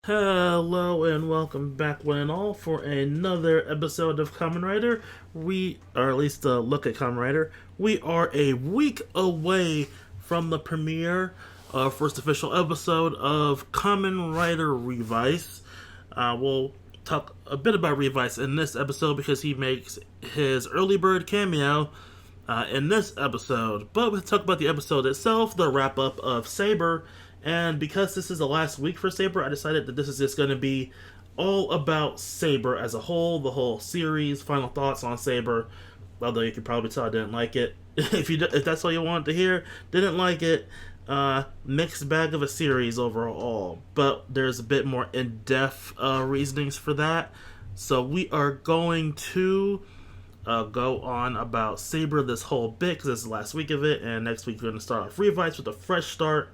Hello and welcome back, one and all, for another episode of Kamen Rider. Or at least a look at Kamen Rider. We are a week away from the premiere, first official episode of Kamen Rider Revice. We'll talk a bit about Revice in this episode because he makes his early bird cameo in this episode. But we'll talk about the episode itself, the wrap up of Saber. And because this is the last week for Saber, I decided that this is just going to be all about Saber as a whole, the whole series, final thoughts on Saber. Although you could probably tell I didn't like it. If that's all you wanted to hear, didn't like it. Mixed bag of a series overall. But there's a bit more in-depth reasonings for that. So we are going to go on about Saber this whole bit because this is the last week of it. And next week we're going to start off Revice with a fresh start,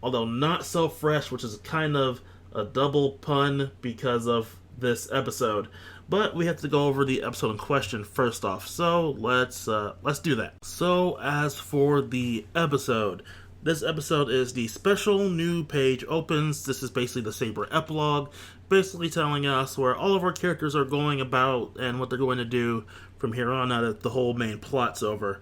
although not so fresh, which is kind of a double pun because of this episode. But we have to go over the episode in question first off, so let's do that. So as for the episode, this episode is the special new page opens. This is basically the Saber epilogue, basically telling us where all of our characters are going about and what they're going to do from here on out that the whole main plot's over.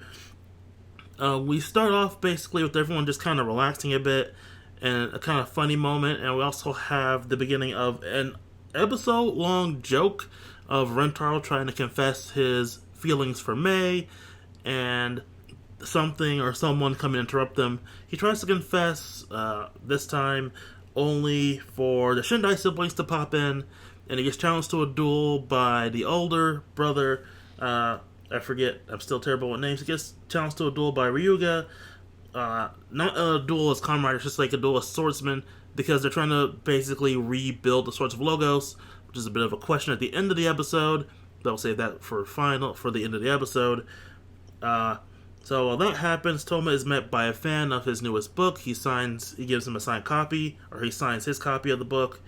We start off basically with everyone just kind of relaxing a bit and a kind of funny moment, and we also have the beginning of an episode-long joke of Rntaro trying to confess his feelings for Mei, and something or someone come and interrupt them. He tries to confess, this time only for the Shindai siblings to pop in, and he gets challenged to a duel by the older brother. I forget, I'm still terrible with names. He gets challenged to a duel by Ryuga. Not a duel as Kamen Rider, just like a duel as swordsman, because they're trying to basically rebuild the Swords of Logos, which is a bit of a question at the end of the episode. They'll save that for the end of the episode. So while that happens, Touma is met by a fan of his newest book. He gives him a signed copy, or he signs his copy of the book,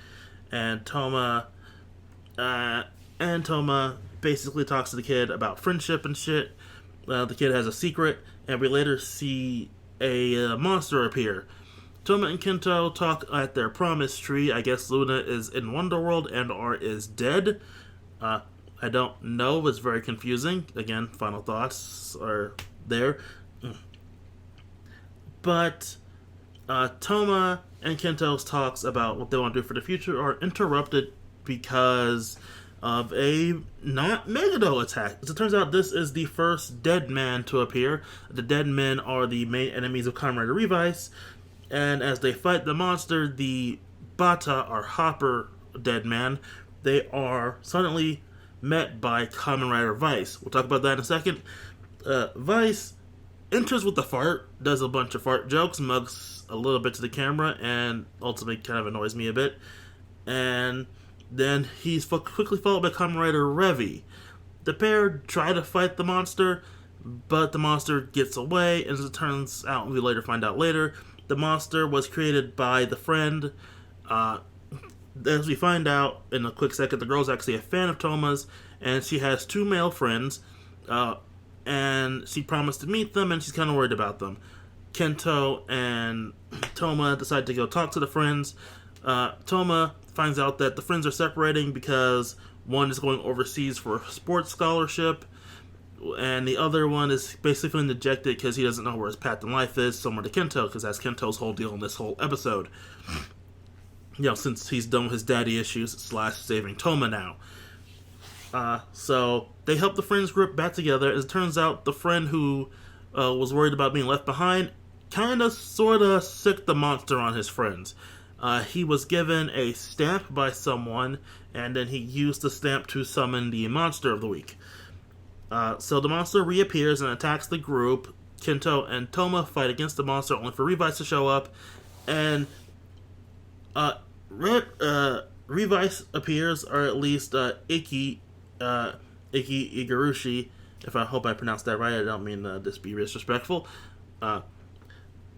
and Touma basically talks to the kid about friendship and shit. The kid has a secret, and we later see a monster appear. Touma and Kento talk at their promise tree. I guess Luna is in Wonderworld and or is dead. I don't know. It's very confusing. Again, final thoughts are there. But Touma and Kento's talks about what they want to do for the future are interrupted because of a not Megado attack. As it turns out, this is the first dead man to appear. The dead men are the main enemies of Kamen Rider Revice, and as they fight the monster, the Bata, or Hopper dead man, they are suddenly met by Kamen Rider Vice. We'll talk about that in a second. Vice enters with a fart, does a bunch of fart jokes, mugs a little bit to the camera, and ultimately kind of annoys me a bit. And then he's quickly followed by Kamen Rider Revi. The pair try to fight the monster, but the monster gets away, and as it turns out, we later find out later, the monster was created by the friend. As we find out in a quick second, the girl's actually a fan of Touma's, and she has two male friends, and she promised to meet them, and she's kind of worried about them. Kento and Touma decide to go talk to the friends. Touma finds out that the friends are separating because one is going overseas for a sports scholarship, and the other one is basically feeling dejected because he doesn't know where his path in life is, similar to Kento, because that's Kento's whole deal in this whole episode. Since he's done with his daddy issues / saving Touma now. So they help the friends group back together. As it turns out, the friend who was worried about being left behind kind of sort of sicked the monster on his friends. He was given a stamp by someone, and then he used the stamp to summon the monster of the week. So the monster reappears and attacks the group. Kento and Touma fight against the monster, only for Revice to show up, and Revice appears, or at least Iki Igarushi, if I hope I pronounced that right. I don't mean to be disrespectful.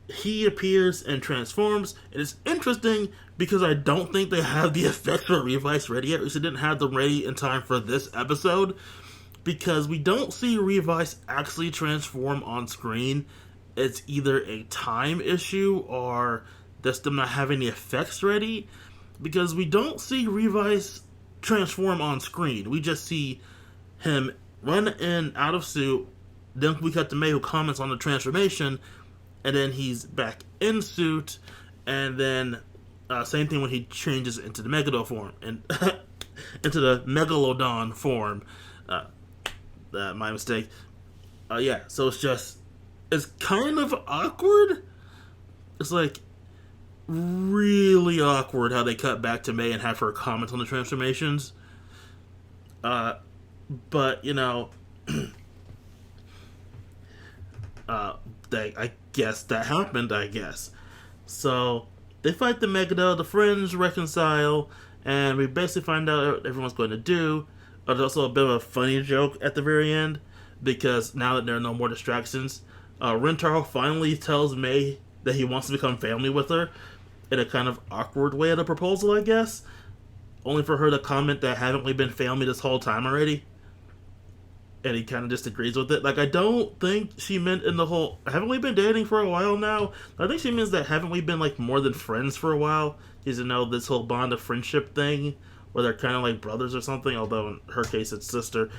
He appears and transforms. It is interesting because I don't think they have the effects for Revice ready yet. At least they didn't have them ready in time for this episode, because we don't see Revice actually transform on screen. It's either a time issue or just them not having the effects ready. because we don't see Revice transform on screen. We just see him run in out of suit. Then we cut to Mei, who comments on the transformation, and then he's back in suit. And then same thing when he changes into the Megado form and into the Megalodon form. My mistake. Yeah, so it's kind of awkward. It's like really awkward how they cut back to Mei and have her comment on the transformations. But you know, I guess that happened. I guess so. They fight the Megado. The friends reconcile, and we basically find out what everyone's going to do. There's also a bit of a funny joke at the very end, because now that there are no more distractions, Rntaro finally tells Mei that he wants to become family with her in a kind of awkward way of the proposal, I guess. Only for her to comment that haven't we been family this whole time already? And he kind of just agrees with it. Like, I don't think she meant in the whole, haven't we been dating for a while now? I think she means that haven't we been, like, more than friends for a while? Because, you know, this whole bond of friendship thing, where they're kind of like brothers or something, although in her case it's sister.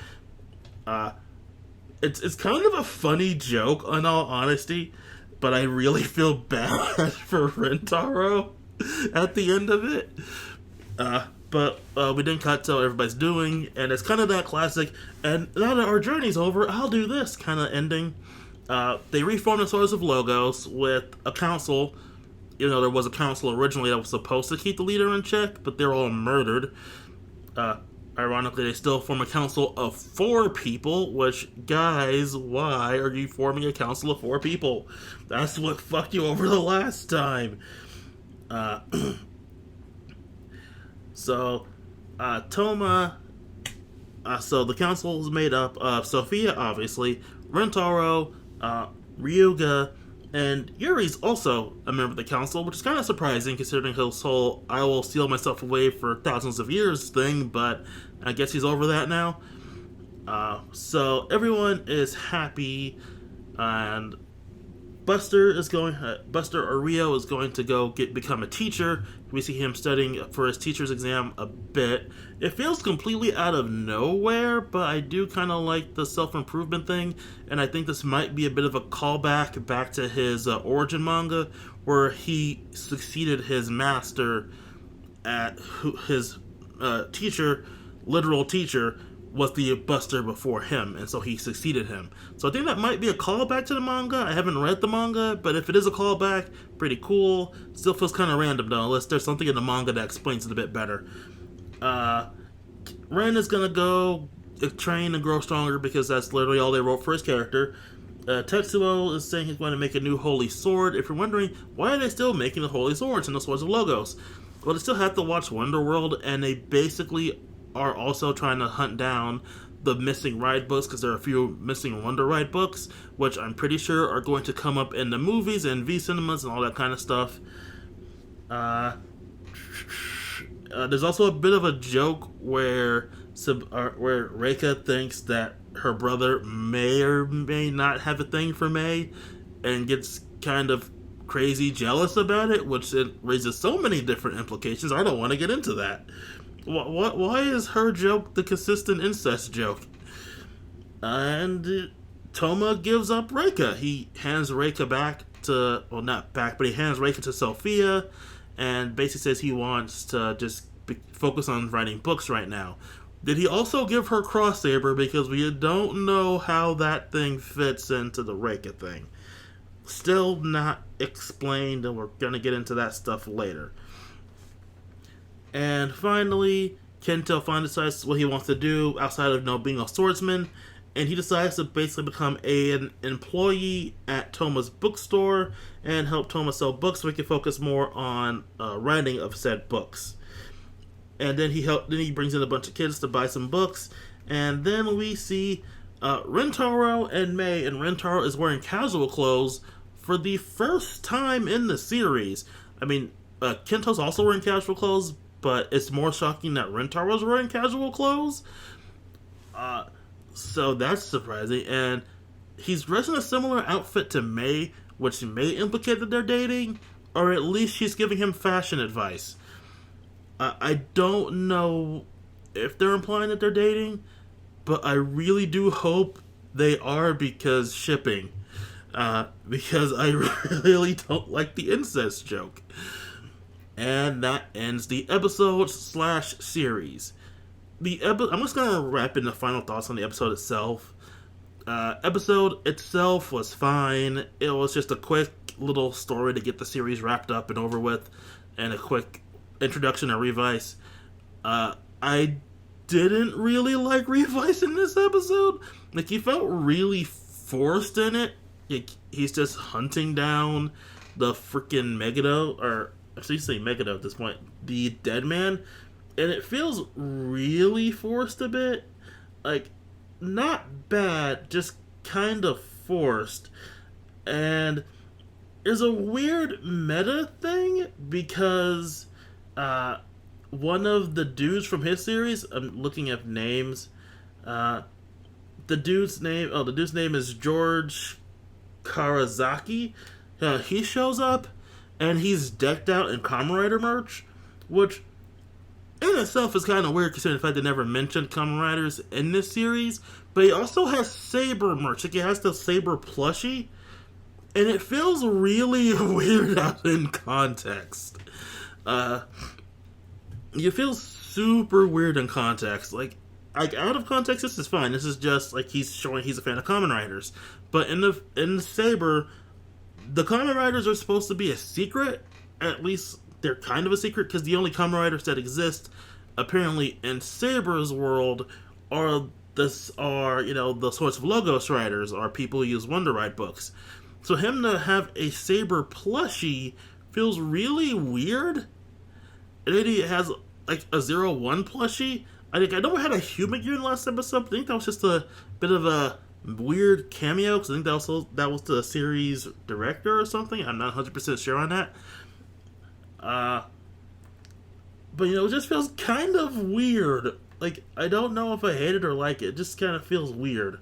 It's kind of a funny joke, in all honesty, but I really feel bad for Rntaro at the end of it. But we didn't cut to what everybody's doing, and it's kind of that classic, and now that our journey's over, I'll do this kind of ending. They reformed the Swords of Logos with a council. You know, there was a council originally that was supposed to keep the leader in check, but they're all murdered. Ironically, they still form a council of 4 people, which, guys, why are you forming a council of 4 people? That's what fucked you over the last time. So, Touma, so the council is made up of Sophia, obviously, Rntaro, Ryuga, and Yuri's also a member of the council, which is kind of surprising considering his whole I will seal myself away for thousands of years thing, but I guess he's over that now. So everyone is happy, and Buster or Rio is going to go become a teacher. We see him studying for his teacher's exam a bit. It feels completely out of nowhere, but I do kind of like the self-improvement thing, and I think this might be a bit of a callback back to his origin manga, where he succeeded his master at his literal teacher, was the Buster before him, and so he succeeded him. So I think that might be a callback to the manga. I haven't read the manga, but if it is a callback, pretty cool. Still feels kind of random though, unless there's something in the manga that explains it a bit better. Ren is gonna go train and grow stronger because that's literally all they wrote for his character. Tetsuo is saying he's going to make a new holy sword. If you're wondering, why are they still making the holy swords and the Swords of Logos? Well, they still have to watch Wonder World, and they basically are also trying to hunt down the missing ride books, because there are a few missing Wonder Ride books, which I'm pretty sure are going to come up in the movies and V-Cinemas and all that kind of stuff. There's also a bit of a joke where Reika thinks that her brother may or may not have a thing for Mei, and gets kind of crazy jealous about it, which it raises so many different implications. I don't want to get into that. Why is her joke the consistent incest joke? And Touma gives up Reika. He hands Reika back to, well, not back, but he hands Reika to Sophia, and basically says he wants to just focus on writing books right now. Did he also give her Cross Saber? Because we don't know how that thing fits into the Reika thing. Still not explained, and we're going to get into that stuff later. And finally, Kento finally decides what he wants to do outside of being a swordsman, and he decides to basically become an employee at Touma's bookstore and help Touma sell books so he can focus more on writing of said books. And then he brings in a bunch of kids to buy some books, and then we see Rntaro and Mei, and Rntaro is wearing casual clothes for the first time in the series. I mean, Kento's also wearing casual clothes, but it's more shocking that Rntaro's wearing casual clothes. So that's surprising. And he's dressed in a similar outfit to Mei, which may implicate that they're dating, or at least she's giving him fashion advice. I don't know if they're implying that they're dating, but I really do hope they are because shipping. Because I really don't like the incest joke. And that ends the episode slash series. I'm just gonna wrap in the final thoughts on the episode itself. Episode itself was fine. It was just a quick little story to get the series wrapped up and over with, and a quick introduction to Revice. I didn't really like Revice in this episode. Like, he felt really forced in it. Like, he's just hunting down the freaking Megado, or actually you say Megado at this point, the dead man, and it feels really forced a bit. Like, not bad, just kind of forced. And there's a weird meta thing because one of the dudes from his series, I'm looking at names. The dude's name is George Karazaki. He shows up and he's decked out in Kamen Rider merch, which in itself is kind of weird considering the fact they never mentioned Kamen Riders in this series. But he also has Saber merch. Like, he has the Saber plushie, and it feels really weird out in context. You feel super weird in context. Like out of context, this is fine. This is just like he's showing he's a fan of Kamen Riders. But in Saber, the Kamen Riders are supposed to be a secret. At least they're kind of a secret, because the only Kamen Riders that exist, apparently in Saber's world, are the sorts of Logos Riders, or people who use Wonder Ride books. So him to have a Saber plushie feels really weird. And then he has like a 01 plushie. I know I had a human gear in the last episode, but I think that was just a bit of a weird cameo, because I think that was the series director or something. I'm not 100% sure on that. But it just feels kind of weird. Like, I don't know if I hate it or like it. It just kind of feels weird.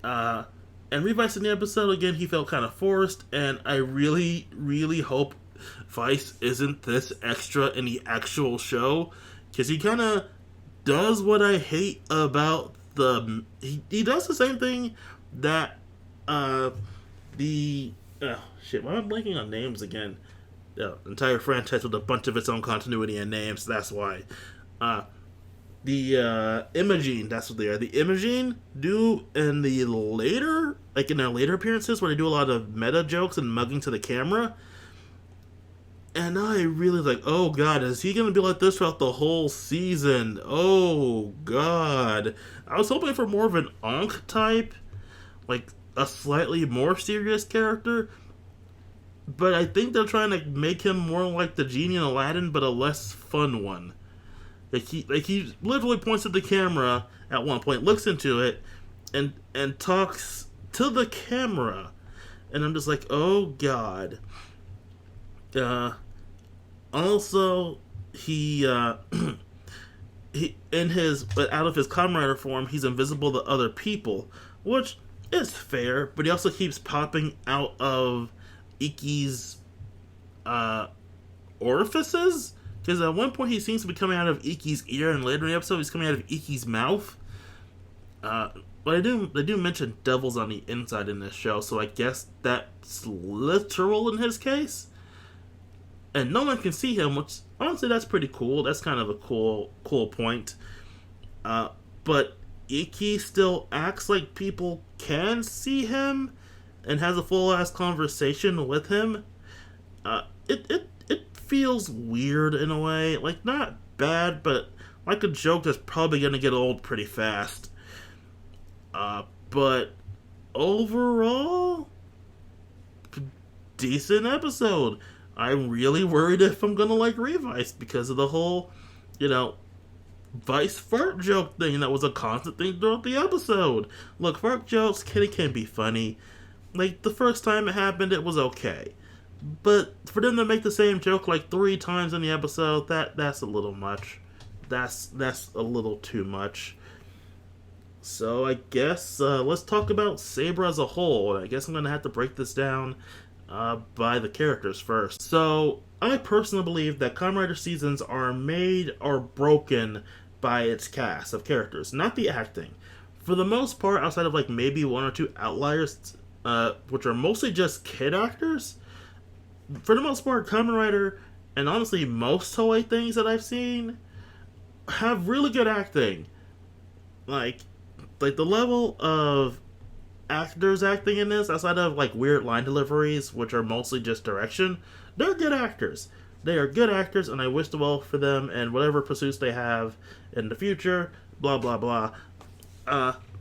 And Revice in the episode, again, he felt kind of forced, and I really, really hope Vice isn't this extra in the actual show, because he kind of does what I hate about he does the same thing that why am I blanking on names again? The entire franchise with a bunch of its own continuity and names, that's why. The Imogene, that's what they are. The Imogene do in their later appearances, where they do a lot of meta jokes and mugging to the camera. And I really like, oh god, is he gonna be like this throughout the whole season? Oh god. I was hoping for more of an Ankh type, like a slightly more serious character. But I think they're trying to make him more like the genie in Aladdin, but a less fun one. Like he literally points at the camera at one point, looks into it, and talks to the camera. And I'm just like, oh god. Also, he out of his Kamen Rider form, he's invisible to other people, which is fair, but he also keeps popping out of Iki's orifices, because at one point he seems to be coming out of Iki's ear, and later in the episode he's coming out of Iki's mouth. But they do mention devils on the inside in this show, so I guess that's literal in his case. And no one can see him, which honestly that's pretty cool. That's kind of a cool point. But Iki still acts like people can see him and has a full ass conversation with him. It feels weird in a way. Like, not bad, but like a joke that's probably gonna get old pretty fast. But overall, decent episode. I'm really worried if I'm gonna like Revice because of the whole, Vice fart joke thing that was a constant thing throughout the episode. Look, fart jokes can be funny. Like, the first time it happened, it was okay. But for them to make the same joke like 3 times in the episode, that's a little much. That's a little too much. So I guess let's talk about Saber as a whole. I guess I'm gonna have to break this down by the characters first. So I personally believe that Kamen Rider seasons are made or broken by its cast of characters, not the acting. For the most part, outside of like maybe one or two outliers, which are mostly just kid actors, for the most part, Kamen Rider and honestly most Toei things that I've seen have really good acting. Like, the level of actors acting in this, outside of like weird line deliveries, which are mostly just direction, they're good actors. They are good actors, and I wish the well for them and whatever pursuits they have in the future. Blah blah blah.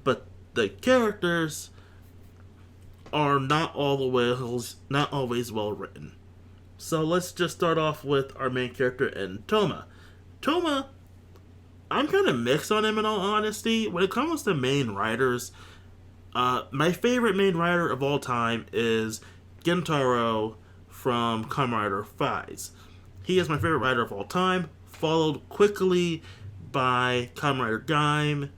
But the characters are not always well written. So let's just start off with our main character in Touma. Touma, I'm kind of mixed on him in all honesty. When it comes to main writers, my favorite main writer of all time is Rntaro from Kamen Rider Faiz. He is my favorite writer of all time, followed quickly by Kamen Rider Gaim.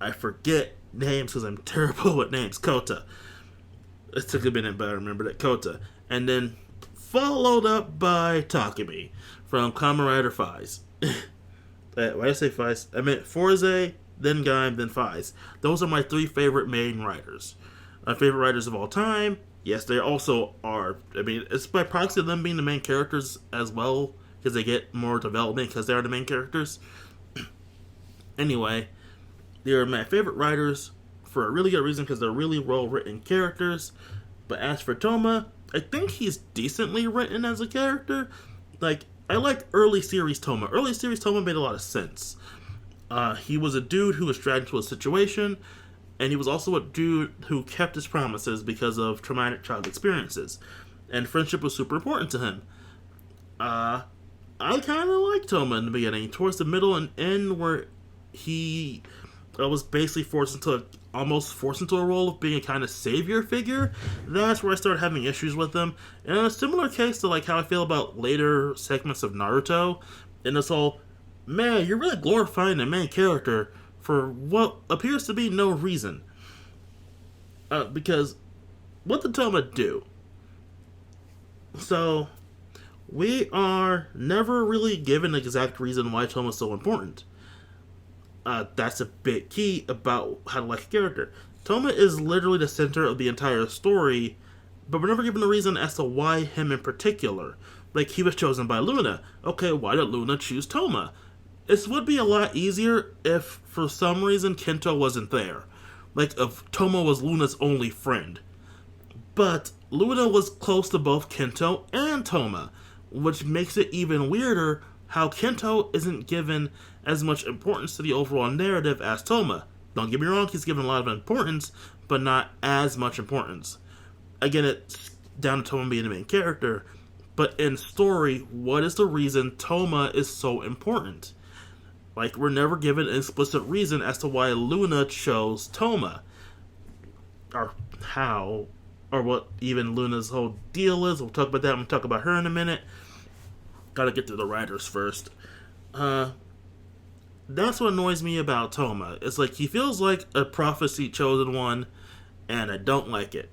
I forget names because I'm terrible with names. Kota. It took a minute, but I remember that. Kota. And then followed up by Takumi from Kamen Rider Faiz. Why did I say Faiz? I meant Forze, then Gaim, then Faiz. Those are my three favorite main writers. My favorite writers of all time. Yes, they also are. I mean, it's by proxy of them being the main characters as well, because they get more development because they are the main characters. Anyway, they are my favorite writers for a really good reason, because they're really well-written characters. But as for Touma, I think he's decently written as a character. Like, I like early series Touma. Early series Touma made a lot of sense. He was a dude who was dragged into a situation, and he was also a dude who kept his promises because of traumatic child experiences. And friendship was super important to him. I kind of liked Touma in the beginning. Towards the middle and end, where he was basically almost forced into a role of being a kind of savior figure, that's where I started having issues with him. And in a similar case to like how I feel about later segments of Naruto, in this whole, man, you're really glorifying the main character for what appears to be no reason. Because what did Touma do? So, we are never really given the exact reason why Touma is so important. That's a big key about how to like a character. Touma is literally the center of the entire story, but we're never given a reason as to why him in particular. Like, he was chosen by Luna. Okay, why did Luna choose Touma? It would be a lot easier if, for some reason, Kento wasn't there. Like, if Touma was Luna's only friend. But Luna was close to both Kento and Touma, which makes it even weirder how Kento isn't given as much importance to the overall narrative as Touma. Don't get me wrong, he's given a lot of importance, but not as much importance. Again, it's down to Touma being the main character, but in story, what is the reason Touma is so important? Like, we're never given an explicit reason as to why Luna chose Touma. Or how, or what even Luna's whole deal is. We'll talk about that. I'm going to talk about her in a minute. Gotta get to the writers first. That's what annoys me about Touma. It's like, he feels like a prophecy chosen one, and I don't like it.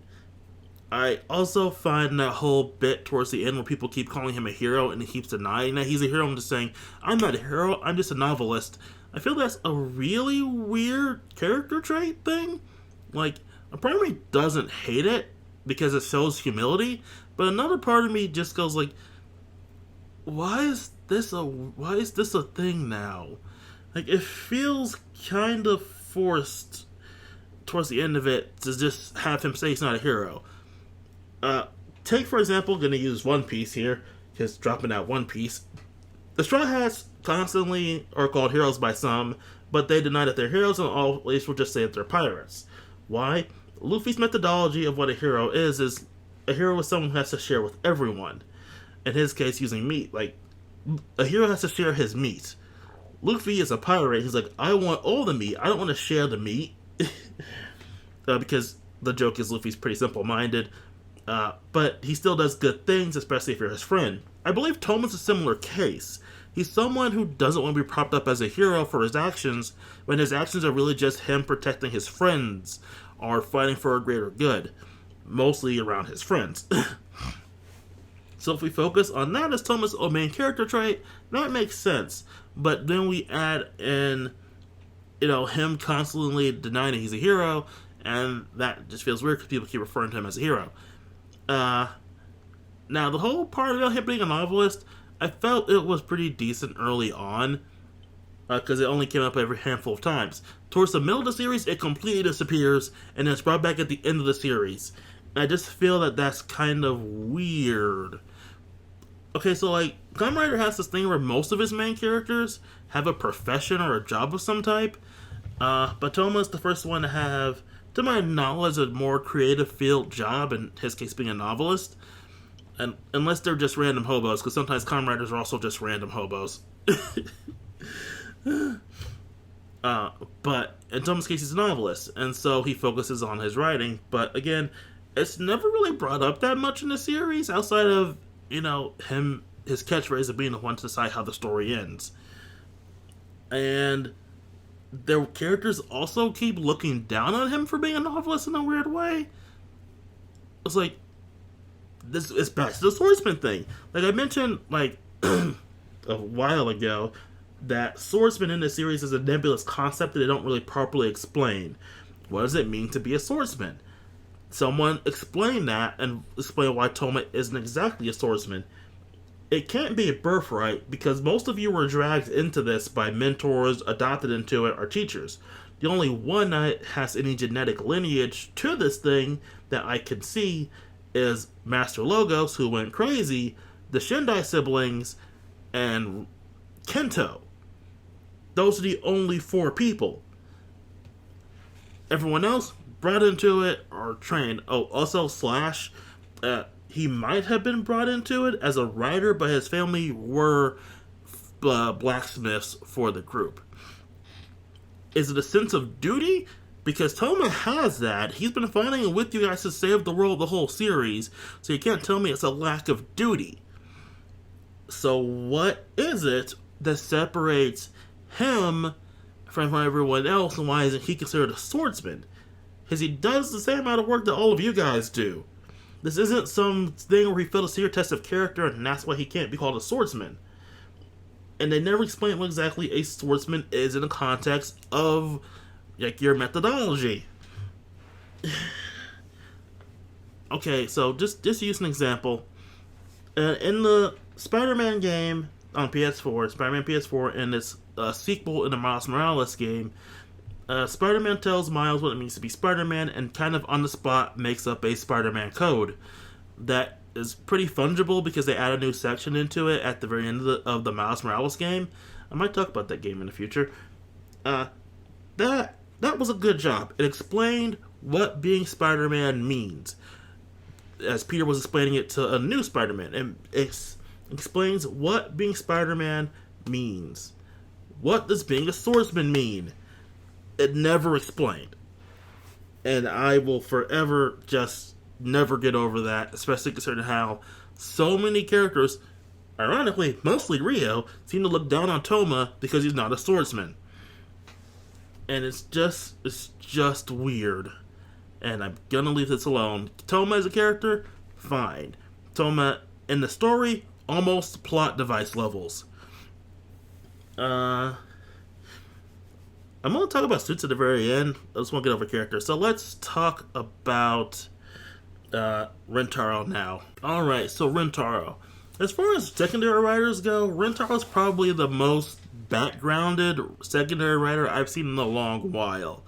I also find that whole bit towards the end where people keep calling him a hero and he keeps denying that he's a hero. I'm just saying, I'm not a hero, I'm just a novelist. I feel that's a really weird character trait thing. Like, a part of me doesn't hate it because it shows humility, but another part of me just goes like, why is this a thing now? Like, it feels kind of forced towards the end of it to just have him say he's not a hero. Take, for example, going to use One Piece here, just dropping out One Piece. The Straw Hats constantly are called heroes by some, but they deny that they're heroes and always will just say that they're pirates. Why? Luffy's methodology of what a hero is a hero is someone who has to share with everyone. In his case, using meat. Like, a hero has to share his meat. Luffy is a pirate. He's like, I want all the meat. I don't want to share the meat. Because the joke is Luffy's pretty simple-minded. But he still does good things, especially if you're his friend. I believe Touma's a similar case. He's someone who doesn't want to be propped up as a hero for his actions, when his actions are really just him protecting his friends, or fighting for a greater good. Mostly around his friends. So if we focus on that as Touma's main character trait, that makes sense. But then we add in, him constantly denying that he's a hero, and that just feels weird because people keep referring to him as a hero. Now, the whole part about him being a novelist, I felt it was pretty decent early on, because it only came up every handful of times. Towards the middle of the series, it completely disappears, and it's brought back at the end of the series. And I just feel that that's kind of weird. Okay, so, Kamen Rider has this thing where most of his main characters have a profession or a job of some type, but Touma's the first one to have, to my knowledge, a more creative field job, in his case being a novelist. And unless they're just random hobos, because sometimes Kamen Riders are also just random hobos. But in Touma's case, he's a novelist, and so he focuses on his writing. But again, it's never really brought up that much in the series, outside of, his catchphrase of being the one to decide how the story ends. And their characters also keep looking down on him for being a novelist in a weird way. It's like, this is back to the swordsman thing. Like I mentioned, a while ago, that swordsman in the series is a nebulous concept that they don't really properly explain. What does it mean to be a swordsman? Someone explain that and explain why Touma isn't exactly a swordsman. It can't be a birthright because most of you were dragged into this by mentors, adopted into it, or teachers. The only one that has any genetic lineage to this thing that I can see is Master Logos, who went crazy, the Shindai siblings, and Kento. Those are the only 4 people. Everyone else brought into it or trained. Oh, also Slash, he might have been brought into it as a writer, but his family were blacksmiths for the group. Is it a sense of duty? Because Touma has that. He's been fighting with you guys to save the world the whole series, so you can't tell me it's a lack of duty. So what is it that separates him from everyone else, and why isn't he considered a swordsman? Because he does the same amount of work that all of you guys do. This isn't some thing where he failed a secret test of character, and that's why he can't be called a swordsman. And they never explain what exactly a swordsman is in the context of your methodology. Okay, so just use an example. In the Spider-Man game on PS4, Spider-Man PS4, and its sequel in the Miles Morales game, Spider-Man tells Miles what it means to be Spider-Man, and kind of on the spot makes up a Spider-Man code that is pretty fungible because they add a new section into it at the very end of the Miles Morales game. I might talk about that game in the future. That was a good job. It explained what being Spider-Man means, as Peter was explaining it to a new Spider-Man, and it explains what being Spider-Man means. What does being a swordsman mean? It never explained. And I will forever just never get over that, especially considering how so many characters, ironically, mostly Rio, seem to look down on Touma because he's not a swordsman. And it's just weird. And I'm gonna leave this alone. Touma as a character, fine. Touma in the story, almost plot device levels. I'm gonna talk about suits at the very end. I just want to get over character. So let's talk about Rntaro now. Alright, so Rntaro. As far as secondary writers go, Rentaro's probably the most backgrounded secondary writer I've seen in a long while.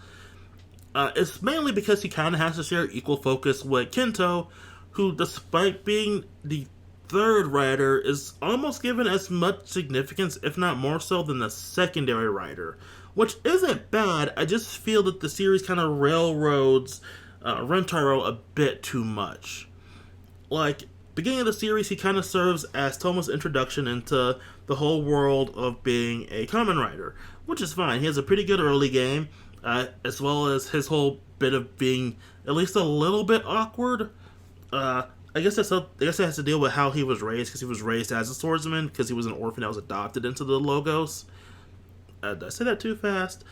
It's mainly because he kind of has to share equal focus with Kento, who, despite being the third writer, is almost given as much significance, if not more so, than the secondary writer. Which isn't bad, I just feel that the series kind of railroads Rntaro a bit too much. Beginning of the series, he kind of serves as Touma's introduction into the whole world of being a Kamen Rider, which is fine. He has a pretty good early game, as well as his whole bit of being at least a little bit awkward. I guess it has to deal with how he was raised, because he was raised as a swordsman, because he was an orphan that was adopted into the Logos. Did I say that too fast?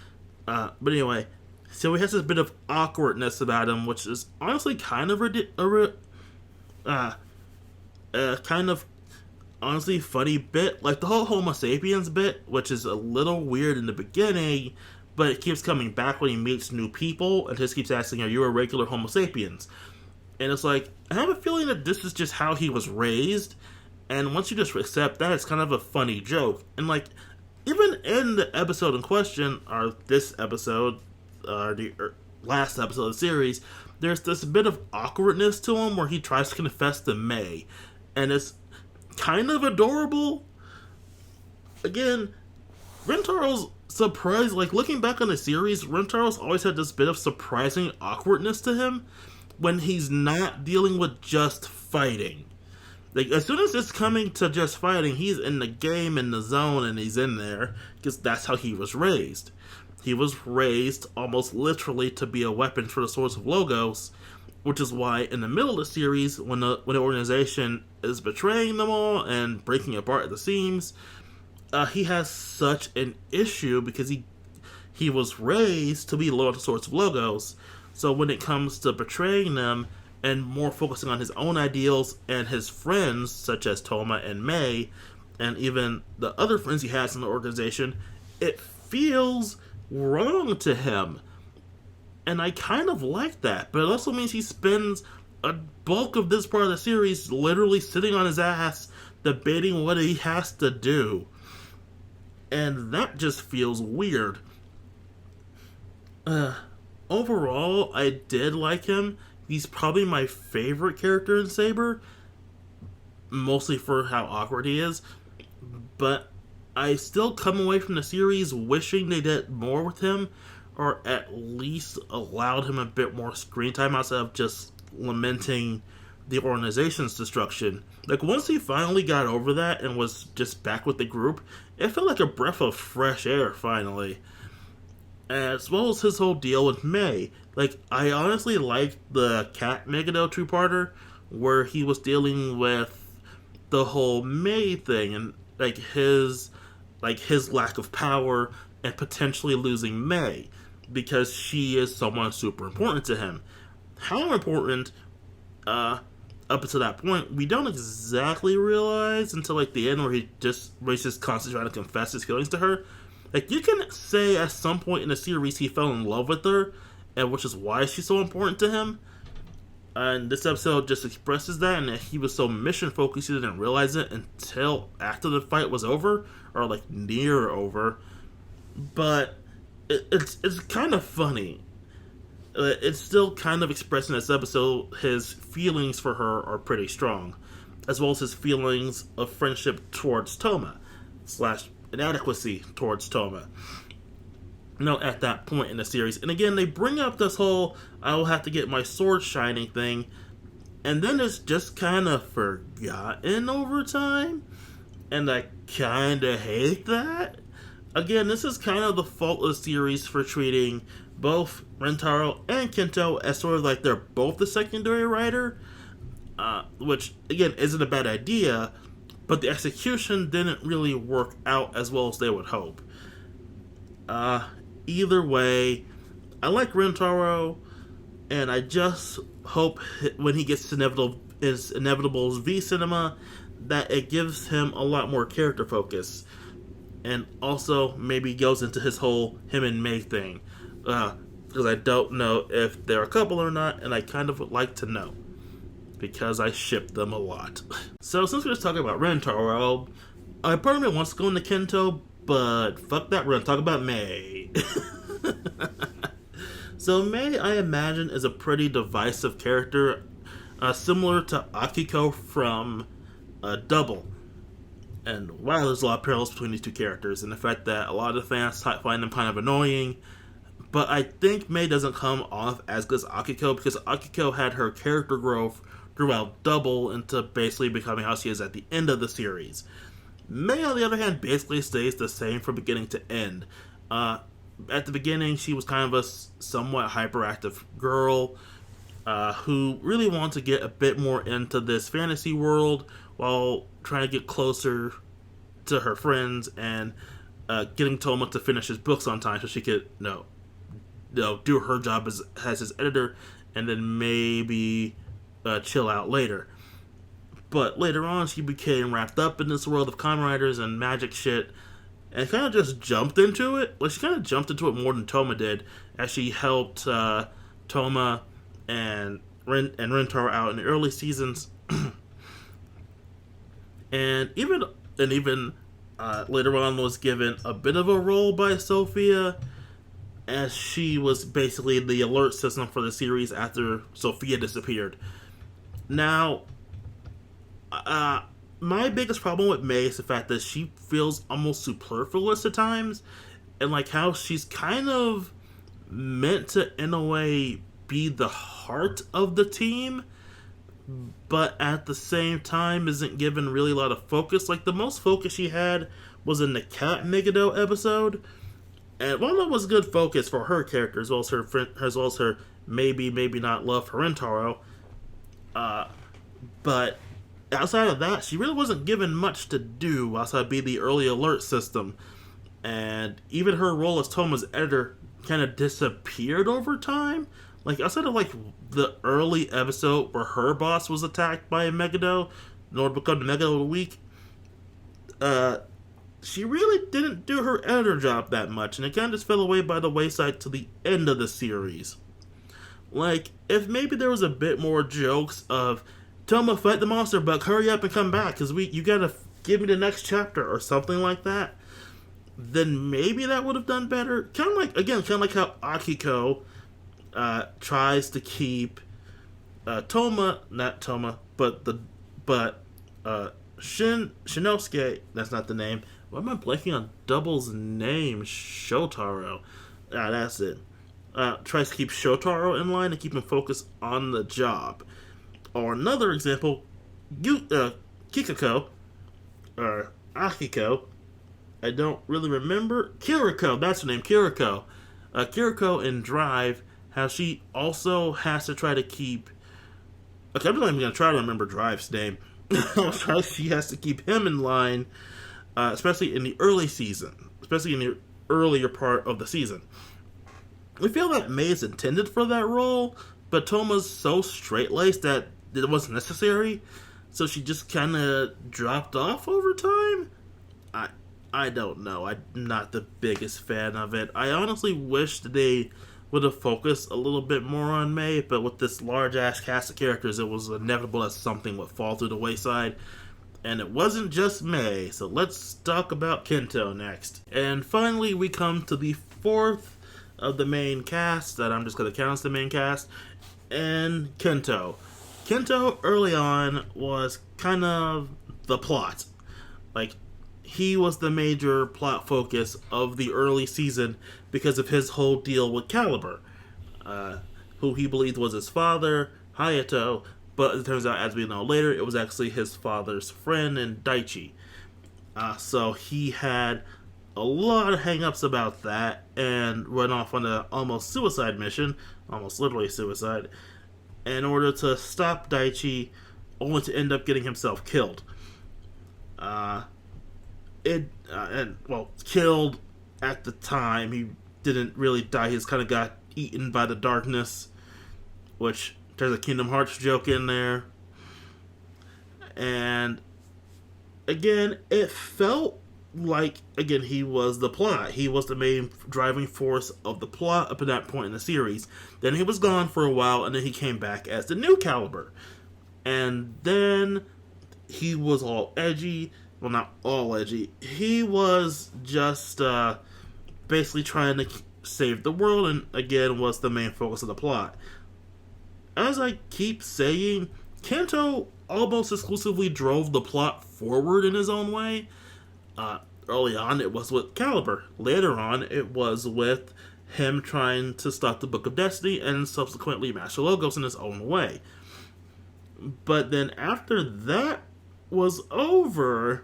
But anyway, so he has this bit of awkwardness about him, which is honestly kind of a kind of honestly funny bit, like the whole Homo sapiens bit, which is a little weird in the beginning, but it keeps coming back when he meets new people and just keeps asking, "Are you a regular Homo sapiens?" And it's like, I have a feeling that this is just how he was raised, and once you just accept that, it's kind of a funny joke. And like, even in the episode in question, or this episode, or the last episode of the series, there's this bit of awkwardness to him where he tries to confess to Mei, and it's kind of adorable. Again, Rentaro's surprise, like looking back on the series, Rentaro's always had this bit of surprising awkwardness to him when he's not dealing with just fighting. Like, as soon as it's coming to just fighting, he's in the game, in the zone, and he's in there, because that's how he was raised. He was raised almost literally to be a weapon for the Swords of Logos, which is why in the middle of the series, when the organization is betraying them all and breaking apart at the seams, he has such an issue because he was raised to be loyal to Swords of Logos. So when it comes to betraying them and more focusing on his own ideals and his friends, such as Touma and Mei, and even the other friends he has in the organization, it feels wrong to him. And I kind of like that, but it also means he spends a bulk of this part of the series literally sitting on his ass, debating what he has to do. And that just feels weird. Overall, I did like him. He's probably my favorite character in Saber, mostly for how awkward he is. But I still come away from the series wishing they did more with him, or at least allowed him a bit more screen time outside of just lamenting the organization's destruction. Like, once he finally got over that and was just back with the group, it felt like a breath of fresh air, finally. As well as his whole deal with Mei. Like, I honestly liked the Cat Megiddo two-parter, where he was dealing with the whole Mei thing, and his lack of power, and potentially losing Mei, because she is someone super important to him. How important, up until that point, we don't exactly realize until the end, where he's just constantly trying to confess his feelings to her. Like, you can say at some point in the series he fell in love with her, and which is why she's so important to him. And this episode just expresses that, and that he was so mission focused he didn't realize it until after the fight was over, or near over. But it's kind of funny. It's still kind of expressing this episode his feelings for her are pretty strong, as well as his feelings of friendship towards Touma / inadequacy towards Touma. At that point in the series. And again, they bring up this whole I will have to get my sword shining thing, and then it's just kind of forgotten over time, and I kind of hate that. Again, this is kind of the fault of the series for treating both Rntaro and Kento as sort of they're both the secondary writer, which again isn't a bad idea, but the execution didn't really work out as well as they would hope. Either way, I like Rntaro, and I just hope when he gets his inevitable V cinema, that it gives him a lot more character focus, and also maybe goes into his whole him and Mei thing, because I don't know if they're a couple or not, and I kind of would like to know, because I ship them a lot. So since we're just talking about Rntaro, part of me wants to go into Kento, but fuck that, we're going to talk about Mei. So Mei, I imagine, is a pretty divisive character, similar to Akiko from Double. And wow, there's a lot of parallels between these two characters, and the fact that a lot of the fans find them kind of annoying. But I think Mei doesn't come off as good as Akiko, because Akiko had her character growth throughout Double into basically becoming how she is at the end of the series. Mei, on the other hand, basically stays the same from beginning to end. At the beginning, she was kind of a somewhat hyperactive girl who really wanted to get a bit more into this fantasy world while trying to get closer to her friends and getting Touma to finish his books on time so she could do her job as his editor and then maybe chill out later. But later on, she became wrapped up in this world of Kamen Riders and magic shit, and kind of just jumped into it. Like, she kind of jumped into it more than Touma did, as she helped Touma and Rntaro out in the early seasons. and even later on was given a bit of a role by Sophia, as she was basically the alert system for the series after Sophia disappeared. Now, my biggest problem with Mei is the fact that she feels almost superfluous at times, and like how she's kind of meant to, in a way, be the heart of the team, but at the same time isn't given really a lot of focus. Like, the most focus she had was in the Cat Megiddo episode, and while it was good focus for her character, as well as her maybe not love for Rntaro, but outside of that, she really wasn't given much to do outside of being the early alert system. And even her role as Touma's editor kind of disappeared over time. Like, outside of like the early episode where her boss was attacked by a Megiddo in order to become the Megiddo of the Week, she really didn't do her editor job that much, and it kind of just fell away by the wayside to the end of the series. Like, if maybe there was a bit more jokes of, Touma, fight the monster, but hurry up and come back, because you gotta give me the next chapter, or something like that, then maybe that would have done better. Kind of like how Akiko tries to keep Shinosuke, that's not the name. Why am I blanking on Double's name? Shotaro. That's it. Tries to keep Shotaro in line and keep him focused on the job. Or another example, Kikako, or Akiko, I don't really remember. Kiriko, that's her name, Kiriko. Kiriko in Drive, how she also has to try to keep... Okay, I'm not even going to try to remember Drive's name. She has to keep him in line, especially in the early season, especially in the earlier part of the season. We feel that Mei is intended for that role, but Touma's so straight-laced that it wasn't necessary, so she just kind of dropped off over time. I don't know. I'm not the biggest fan of it. I honestly wish that they would have focused a little bit more on Mei, but with this large-ass cast of characters, it was inevitable that something would fall through the wayside. And it wasn't just Mei, so let's talk about Kento next. And finally, we come to the fourth of the main cast, that I'm just going to count as the main cast, and Kento. Kento, early on, was kind of the plot. Like, he was the major plot focus of the early season because of his whole deal with Caliber, who he believed was his father, Hayato, but it turns out, as we know later, it was actually his father's friend in Daichi. So he had a lot of hang-ups about that and went off on an almost suicide mission, almost literally suicide, in order to stop Daichi, only to end up getting himself killed. Killed at the time. He didn't really die. He just kind of got eaten by the darkness, which there's a Kingdom Hearts joke in there. And again, it felt like, again, he was the plot. He was the main driving force of the plot up to that point in the series. Then he was gone for a while, and then he came back as the new Caliber. And then he was all edgy. Well, not all edgy. He was just basically trying to save the world, and again was the main focus of the plot. As I keep saying, Kento almost exclusively drove the plot forward in his own way. Early on, it was with Caliber. Later on, it was with him trying to stop the Book of Destiny, and subsequently Master Logos in his own way. But then after that was over,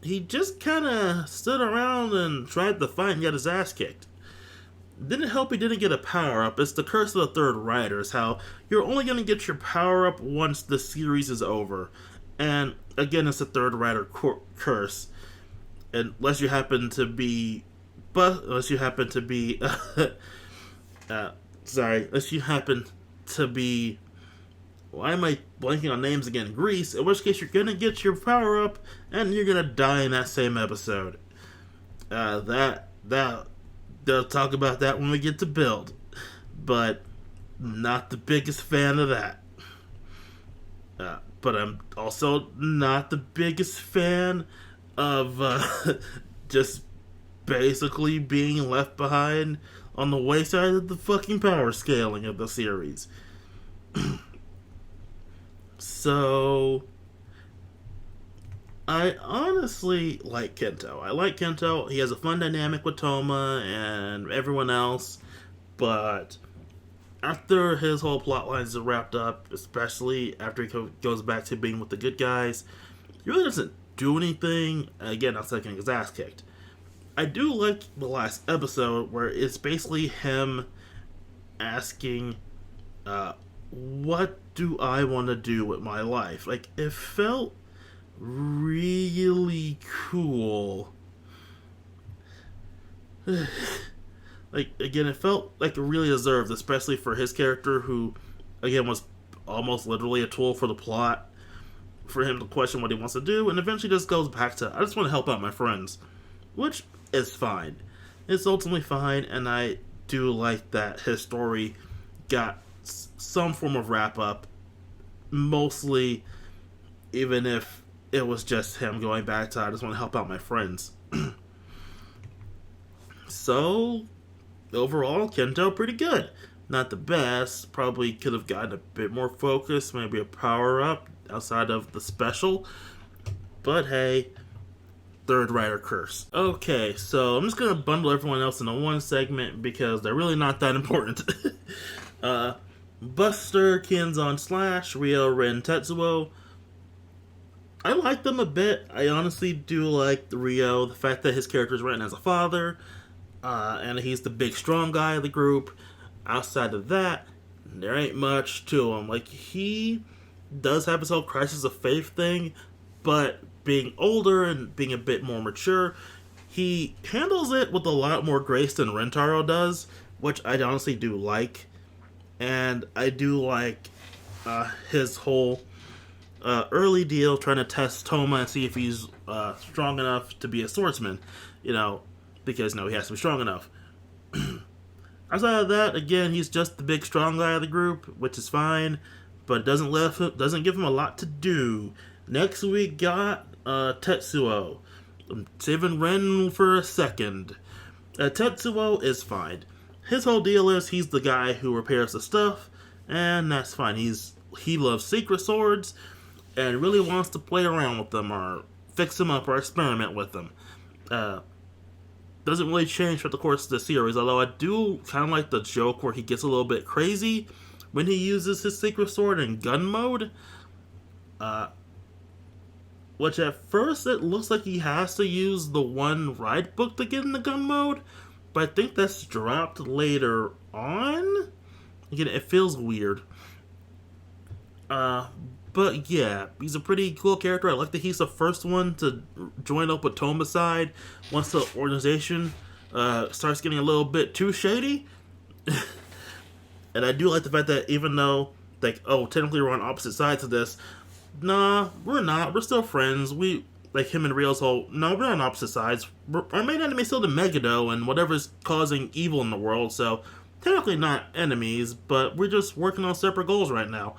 he just kind of stood around and tried to fight and got his ass kicked. Didn't help he didn't get a power-up. It's the curse of the third rider. It's how you're only going to get your power-up once the series is over. And again, it's the third rider curse. Unless you happen to be... unless you happen to be... why am I blanking on names again? Grease, in which case you're gonna get your power up and you're gonna die in that same episode. They'll talk about that when we get to build, but not the biggest fan of that. But I'm also not the biggest fan of just basically being left behind on the wayside of the fucking power scaling of the series. So, I honestly like Kento. I like Kento. He has a fun dynamic with Touma and everyone else, but after his whole plot lines are wrapped up, especially after he goes back to being with the good guys, he really doesn't do anything. Again, not getting his ass kicked. I do like the last episode where it's basically him asking, what do I want to do with my life? Like, it felt really cool. Like, again, it felt like it really deserved, especially for his character, who, again, was almost literally a tool for the plot, for him to question what he wants to do, and eventually just goes back to, I just want to help out my friends, which is fine. It's ultimately fine, and I do like that his story got some form of wrap-up, mostly, even if it was just him going back to, I just want to help out my friends. So, overall, Kento pretty good. Not the best. Probably could have gotten a bit more focus, maybe a power-up outside of the special. But hey, third writer curse. Okay, so I'm just going to bundle everyone else into one segment because they're really not that important. Buster, Kenzan Slash, Ryo, Ren, Tetsuo. I like them a bit. I honestly do like the Ryo. The fact that his character is written as a father. And he's the big strong guy of the group. Outside of that, there ain't much to him. Like, he does have his whole crisis of faith thing, but being older and being a bit more mature, he handles it with a lot more grace than Rntaro does, which I honestly do like. And I do like his whole early deal trying to test Touma and see if he's strong enough to be a swordsman, because he has to be strong enough. Outside of that, again, he's just the big strong guy of the group, which is fine, but it doesn't give him a lot to do. Next we got Tetsuo. I'm saving Ren for a second. Tetsuo is fine. His whole deal is he's the guy who repairs the stuff, and that's fine. He loves secret swords, and really wants to play around with them, or fix them up, or experiment with them. Doesn't really change throughout the course of the series, although I do kind of like the joke where he gets a little bit crazy when he uses his secret sword in gun mode. Which at first it looks like he has to use the one ride book to get in the gun mode, but I think that's dropped later on. Again, it feels weird. But yeah, he's a pretty cool character. I like that he's the first one to join up with Touma's side once the organization starts getting a little bit too shady. And I do like the fact that even though, technically we're on opposite sides of this, nah, we're not. We're still friends. Him and Rio's whole, no, we're on opposite sides. Our main enemy is still the Megiddo and whatever's causing evil in the world, so technically not enemies, but we're just working on separate goals right now.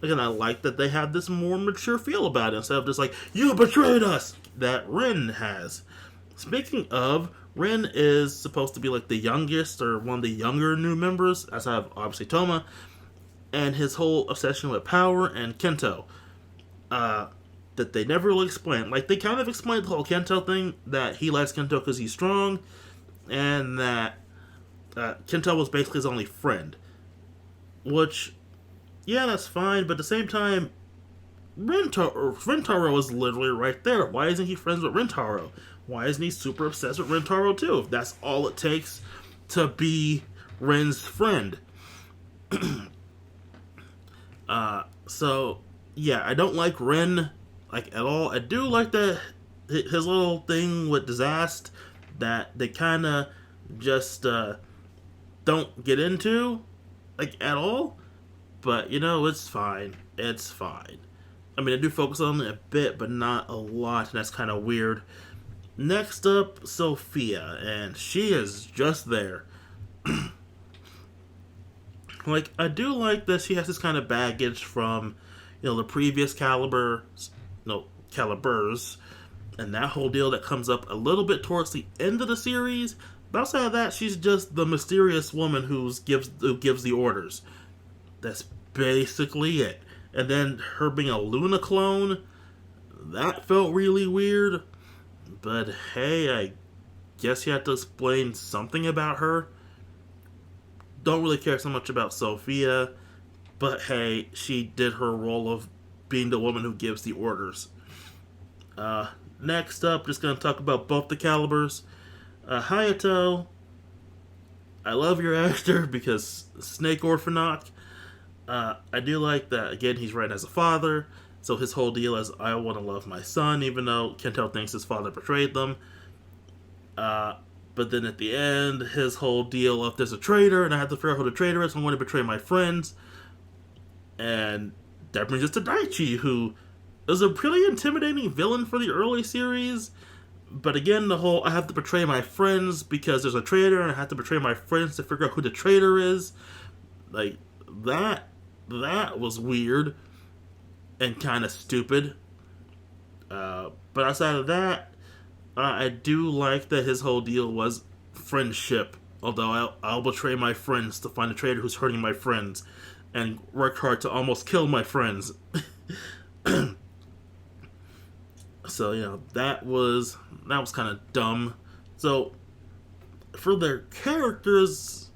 Again, I like that they have this more mature feel about it, instead of just like, you betrayed us, that Ren has. Speaking of, Ren is supposed to be the youngest, or one of the younger new members, as I have obviously Touma, and his whole obsession with power and Kento. That they never really explain. They kind of explained the whole Kento thing, that he likes Kento because he's strong, and that Kento was basically his only friend. Which, yeah, that's fine, but at the same time, Rntaro is literally right there. Why isn't he friends with Rntaro? Why isn't he super obsessed with Rntaro too, if that's all it takes to be Ren's friend? So, yeah, I don't like Ren, at all. I do like his little thing with Disaster that they kind of just don't get into, at all. But, it's fine. it's fine. I mean, I do focus on it a bit, but not a lot, and that's kind of weird. Next up, Sophia, and she is just there. Like, I do like that she has this kind of baggage from, the previous calibers, and that whole deal that comes up a little bit towards the end of the series. But outside of that, she's just the mysterious woman who gives the orders. That's basically it. And then her being a Luna clone, that felt really weird. But hey, I guess you have to explain something about her. Don't really care so much about Sophia, but hey, she did her role of being the woman who gives the orders. Next up, just going to talk about both the calibers. Hayato, I love your actor because Snake Orphanok. I do like that, again, he's written as a father, so his whole deal is, I want to love my son, even though Kento thinks his father betrayed them. But then at the end, his whole deal of, there's a traitor, and I have to figure out who the traitor is, so I'm going to betray my friends. And that brings us to Daichi, who is a pretty intimidating villain for the early series. But again, the whole, I have to betray my friends because there's a traitor, and I have to betray my friends to figure out who the traitor is. Like, that was weird and kind of stupid. But outside of that, I do like that his whole deal was friendship. Although I'll betray my friends to find a traitor who's hurting my friends, and work hard to almost kill my friends. So that was kind of dumb. So for their characters,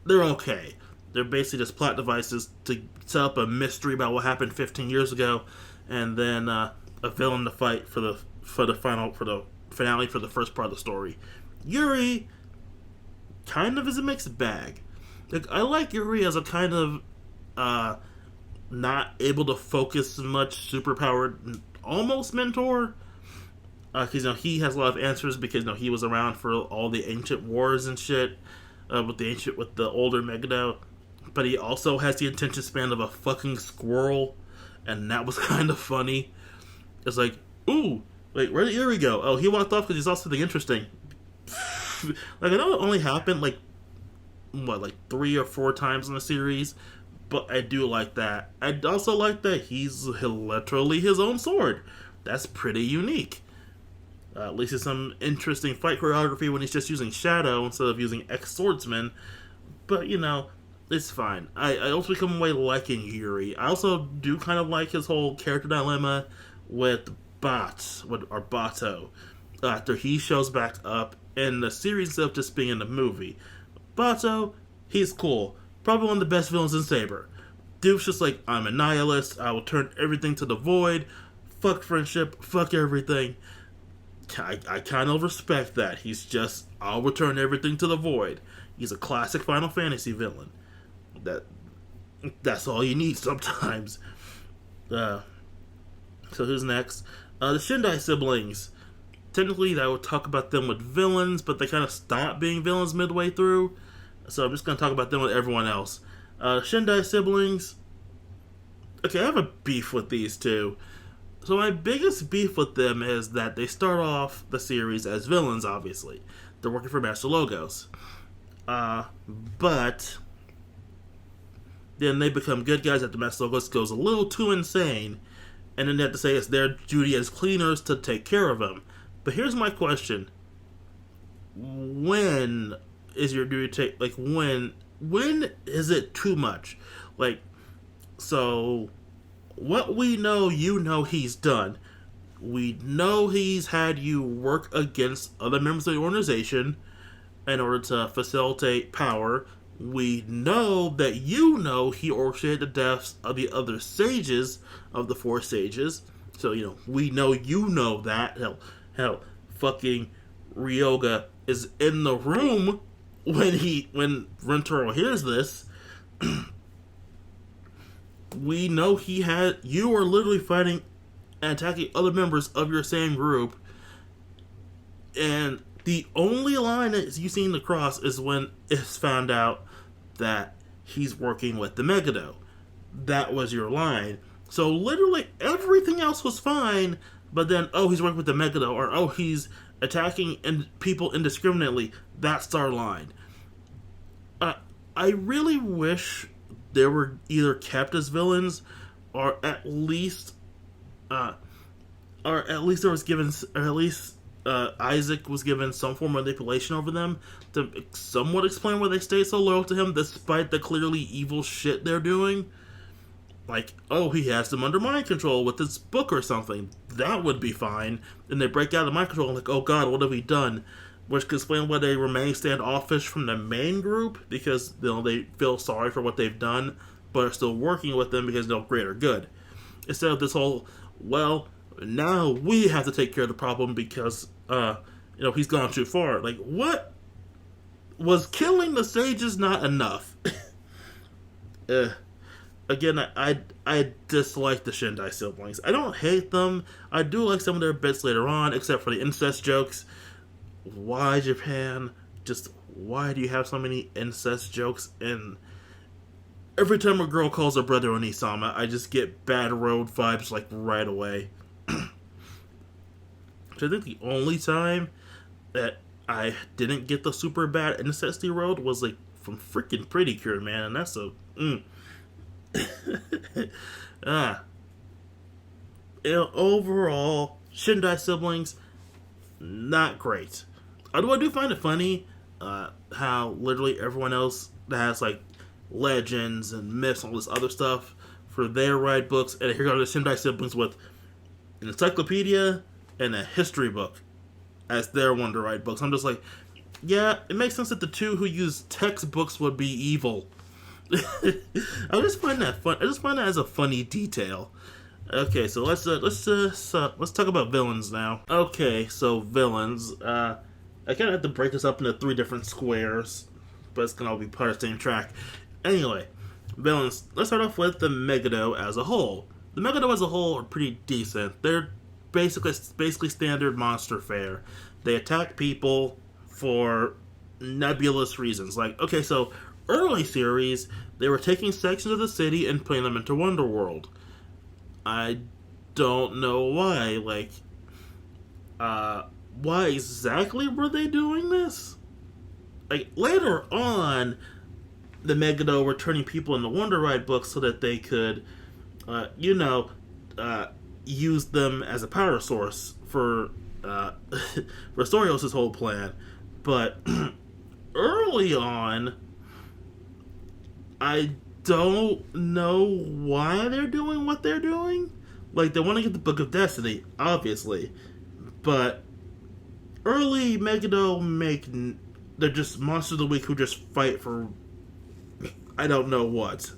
they're okay. They're basically just plot devices to set up a mystery about what happened 15 years ago, and then a villain to fight for the finale for the first part of the story. Yuri kind of is a mixed bag. Like, I like Yuri as a kind of not able to focus much, superpowered, almost mentor. Because he has a lot of answers because he was around for all the ancient wars and shit with the older Megiddo. But he also has the attention span of a fucking squirrel, and that was kind of funny. It's like, ooh, wait, where did Yuri go? Oh, he walked off because he saw something interesting. Like, I know it only happened, like 3 or 4 times in the series, but I do like that. I also like that he's literally his own sword. That's pretty unique. At least it's some interesting fight choreography when he's just using Shadow instead of using ex-swordsman. But, it's fine. I also come away liking Yuri. I also do kind of like his whole character dilemma with Bato. After he shows back up in the series instead of just being in the movie. Bato, he's cool. Probably one of the best villains in Saber. Dude's just like, I'm a nihilist. I will turn everything to the void. Fuck friendship. Fuck everything. I kind of respect that. He's just, I'll return everything to the void. He's a classic Final Fantasy villain. That's all you need sometimes. So who's next? The Shindai siblings. Technically, I would talk about them with villains, but they kind of stopped being villains midway through. So I'm just going to talk about them with everyone else. Shindai siblings. Okay, I have a beef with these two. So my biggest beef with them is that they start off the series as villains, obviously. They're working for Master Logos. But then they become good guys after Master Logos goes a little too insane. And then they have to say it's their duty as cleaners to take care of him. But here's my question. When is your duty to take... when is it too much? So... what we know, he's done. We know he's had you work against other members of the organization in order to facilitate power. We know that he orchestrated the deaths of the other sages of the 4 sages. So, we know that. Hell, fucking Ryoga is in the room when Rntaro hears this. We know you are literally fighting and attacking other members of your same group, and the only line that you seen across is when it's found out that he's working with the Megiddo. that was your line. So literally everything else was fine, but then, oh, he's working with the Megiddo, or oh, he's attacking people indiscriminately. That's our line. I really wish they were either kept as villains, or at least there was given, or at least Isaac was given some form of manipulation over them to somewhat explain why they stay so loyal to him despite the clearly evil shit they're doing. Like, oh, he has them under mind control with this book or something. That would be fine. And they break out of mind control and like, oh god, what have we done? Which could explain why they remain standoffish from the main group, because they feel sorry for what they've done, but are still working with them because they're greater good. Instead of this whole, well, now we have to take care of the problem because, he's gone too far. Like, what? Was killing the sages not enough? Again, I dislike the Shindai siblings. I don't hate them. I do like some of their bits later on, except for the incest jokes. Why, Japan? Just, why do you have so many incest jokes? And every time a girl calls her brother Onisama, I just get bad road vibes, like, right away. So I think the only time that I didn't get the super bad incesty road was, like, from freaking Pretty Cure, man. And that's a... Overall, Shindai siblings, not great. Although I do find it funny how literally everyone else that has like legends and myths and all this other stuff for their ride books, and here go the Shindai siblings with an encyclopedia and a history book as their one to ride books. I'm just like, yeah, it makes sense that the two who use textbooks would be evil. I just find that fun. I just find that as a funny detail. Okay, so let's talk about villains now. Okay, so villains. I kind of have to break this up into 3 different squares, but it's gonna all be part of the same track. Anyway, villains. Let's start off with the Megiddo as a whole. The Megiddo as a whole are pretty decent. They're basically standard monster fare. They attack people for nebulous reasons. Like, okay, so early series, they were taking sections of the city and putting them into Wonderworld. I don't know why. Like, why exactly were they doing this? Like, later on, the Megiddo were turning people into Wonder Ride books so that they could, use them as a power source for Storios' whole plan. But early on, I don't know why they're doing what they're doing. Like, they want to get the Book of Destiny, obviously. But early Megiddo they're just monsters of the week who just fight for I don't know what.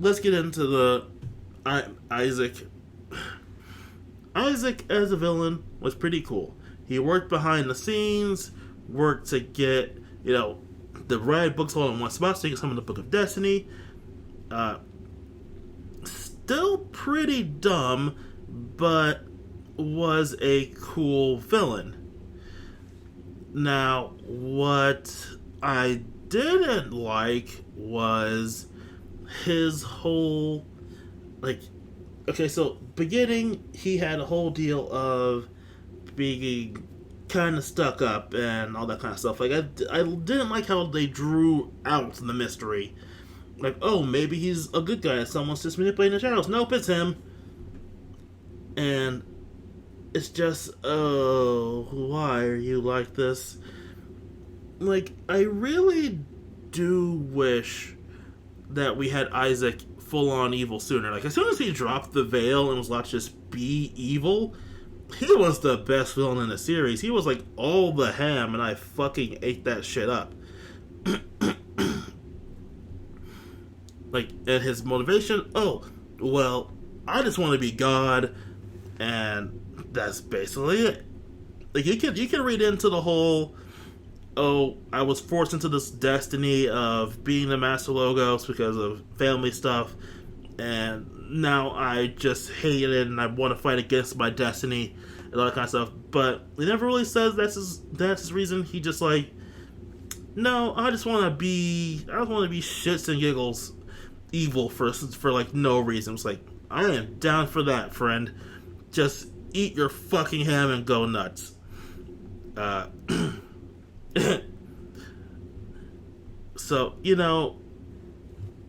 Let's get into the Isaac. Isaac as a villain was pretty cool. He worked behind the scenes, worked to get, the ride books all in one spot so you can summon the Book of Destiny. Still pretty dumb, but was a cool villain. Now, what I didn't like was his whole, so beginning, he had a whole deal of being kind of stuck up and all that kind of stuff. Like, I didn't like how they drew out the mystery. Like, oh, maybe he's a good guy and someone's just manipulating the shadows. Nope, it's him. And it's just, oh, why are you like this? Like, I really do wish that we had Isaac full-on evil sooner. Like, as soon as he dropped the veil and was allowed to just be evil, he was the best villain in the series. He was like all the ham, and I fucking ate that shit up. Like, and his motivation, oh, well, I just want to be God, and that's basically it. Like, you can read into the whole, oh, I was forced into this destiny of being the Master Logos because of family stuff, and now I just hate it and I want to fight against my destiny and all that kind of stuff. But he never really says that's his reason. He just like, No, I just want to be. I just want to be shits and giggles evil for like no reason. It's like I am down for that, friend. Just eat your fucking ham and go nuts. Uh, so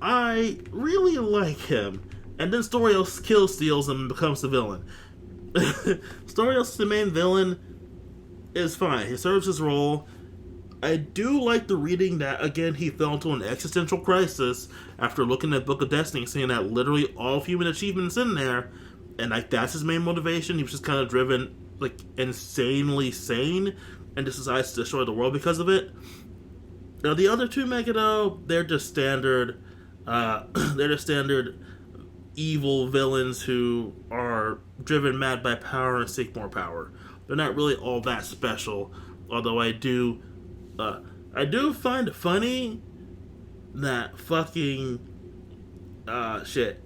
I really like him, and then Storios kill steals him and becomes the villain. Storios, the main villain, is fine. He serves his role. I do like the reading that, again, he fell into an existential crisis after looking at Book of Destiny and seeing that literally all human achievements in there, and like that's his main motivation. He was just kind of driven, like, insanely sane, and just decides to destroy the world because of it. Now, the other two Megiddo, they're just standard, they're just standard evil villains who are driven mad by power and seek more power. They're not really all that special, although I do find it funny that fucking shit.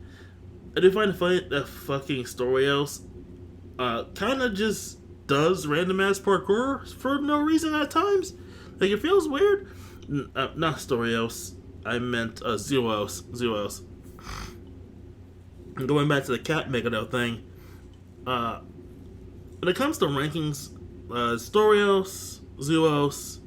I do find it funny that fucking Storios kind of just does random ass parkour for no reason at times. Like, it feels weird. Not Storios. I meant Zeros. Zeros. Going back to the Cat Megiddo thing. When it comes to rankings, Storios, Zeros,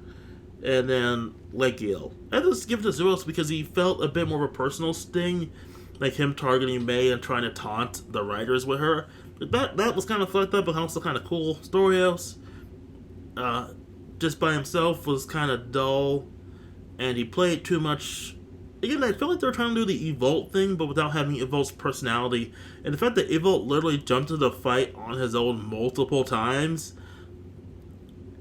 and then Legio. I just give it to Zeros because he felt a bit more of a personal sting, like him targeting Mei and trying to taunt the writers with her. That was kind of fucked up, but also kind of cool. Storios, just by himself, was kind of dull, and he played too much. Again, I feel like they were trying to do the Evolt thing, but without having Evolt's personality. And the fact that Evolt literally jumped to the fight on his own multiple times,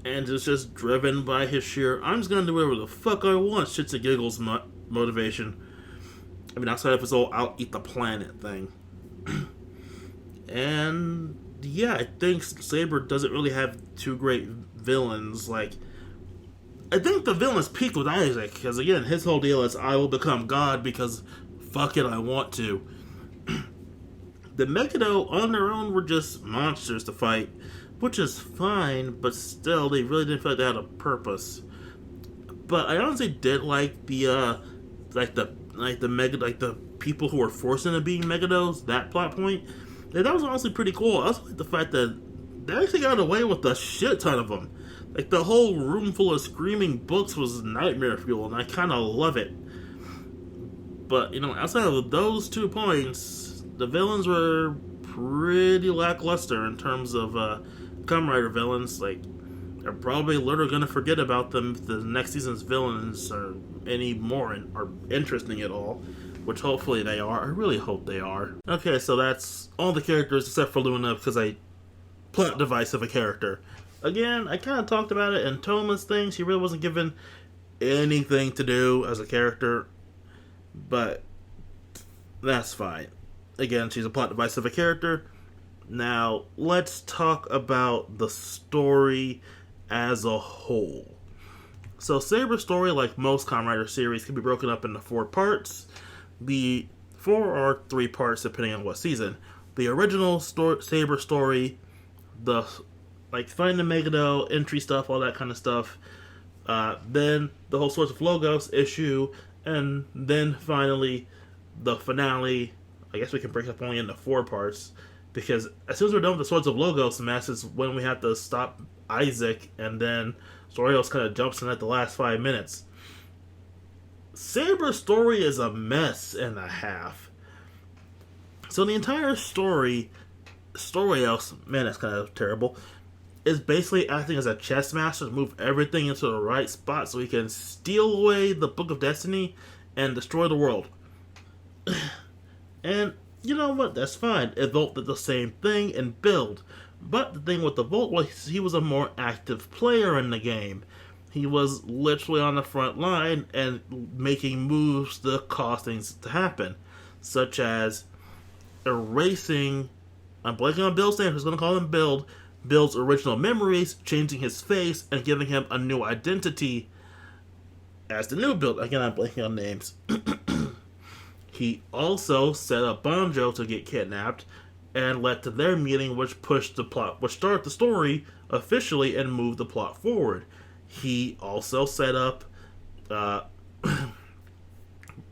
and is just driven by his sheer, I'm just gonna do whatever the fuck I want, shits and giggles motivation. I mean, outside of his whole I'll eat the planet thing. And yeah, I think Saber doesn't really have two great villains. Like, I think the villain's peaked with Isaac, because again, his whole deal is I will become God because fuck it, I want to. The Megiddo on their own were just monsters to fight, which is fine, but still, they really didn't feel like they had a purpose. But I honestly did like the people who were forced into being Megiddos, that plot point. Like, that was honestly pretty cool. I also like the fact that they actually got away with a shit ton of them. Like, the whole room full of screaming books was nightmare fuel, and I kind of love it. But, outside of those 2 points, the villains were pretty lackluster in terms of Kamen Rider villains. Like, they're probably literally going to forget about them if the next season's villains are any more are interesting at all. Which hopefully they are. I really hope they are. Okay, so that's all the characters except for Luna, because I plot device of a character. Again, I kind of talked about it in Touma's thing. She really wasn't given anything to do as a character, but that's fine. Again, she's a plot device of a character. Now, let's talk about the story as a whole. So, Saber's story, like most Kamen Rider series, can be broken up into 4 parts. The 4 or 3 parts, depending on what season. The original Saber story, the Find the Megiddo, entry stuff, all that kind of stuff. Then the whole Swords of Logos issue, and then finally the finale. I guess we can break it up only into 4 parts, because as soon as we're done with the Swords of Logos mess is when we have to stop Isaac, and then Storios kind of jumps in at the last 5 minutes. Saber's story is a mess and a half. So the entire story, Storios, man, that's kind of terrible, is basically acting as a chess master to move everything into the right spot so he can steal away the Book of Destiny and destroy the world. And you know what? That's fine. Evolt did the same thing and build. But the thing with the Volt was he was a more active player in the game. He was literally on the front line and making moves to cause things to happen. Such as erasing, I'm blanking on Bill's name, who's going to call him Bill's original memories, changing his face, and giving him a new identity as the new Bill. Again, I'm blanking on names. He also set up Banjo to get kidnapped and led to their meeting, which started the story officially and moved the plot forward. He also set up Uh,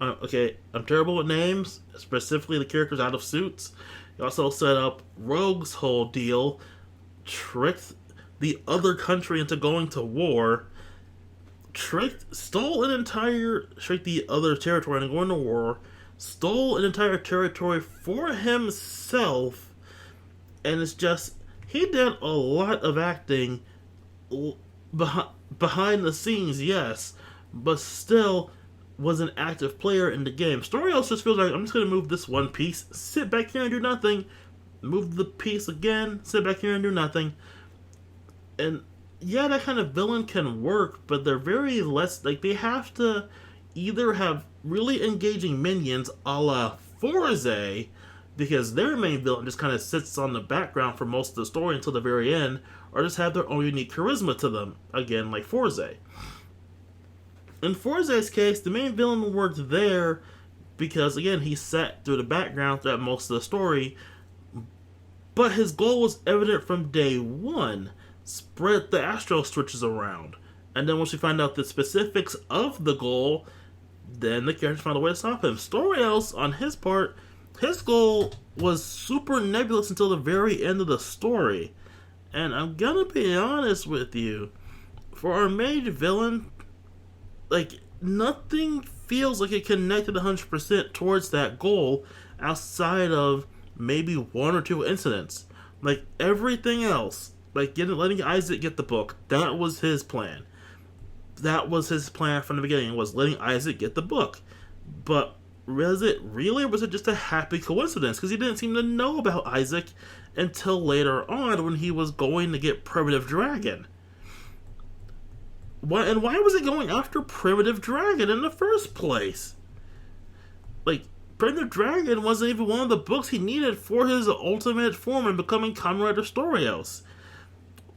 okay, I'm terrible with names, specifically the characters out of suits. He also set up Rogue's whole deal, tricked the other country into going to war, tricked the other territory into going to war, stole an entire territory for himself, and it's just, he did a lot of acting behind the scenes, yes, but still was an active player in the game. Story else just feels like, I'm just going to move this one piece, sit back here and do nothing, move the piece again, sit back here and do nothing. And yeah, that kind of villain can work, but they're very less, like, they have to either have really engaging minions a la Forze, because their main villain just kind of sits on the background for most of the story until the very end, or just have their own unique charisma to them, again, like Forze. In Forze's case, the main villain worked there because, again, he sat through the background throughout most of the story, but his goal was evident from day one. Spread the astral switches around. And then once you find out the specifics of the goal, then the characters found a way to stop him. Story else, on his part, his goal was super nebulous until the very end of the story. And I'm gonna be honest with you, for our main villain, like, nothing feels like it connected 100% towards that goal outside of maybe one or two incidents. Like, everything else, like letting Isaac get the book, that was his plan. That was his plan from the beginning, was letting Isaac get the book. But was it really, or was it just a happy coincidence? Because he didn't seem to know about Isaac until later on when he was going to get Primitive Dragon. Why was he going after Primitive Dragon in the first place? Like, Primitive Dragon wasn't even one of the books he needed for his ultimate form in becoming Kamen Rider Storios.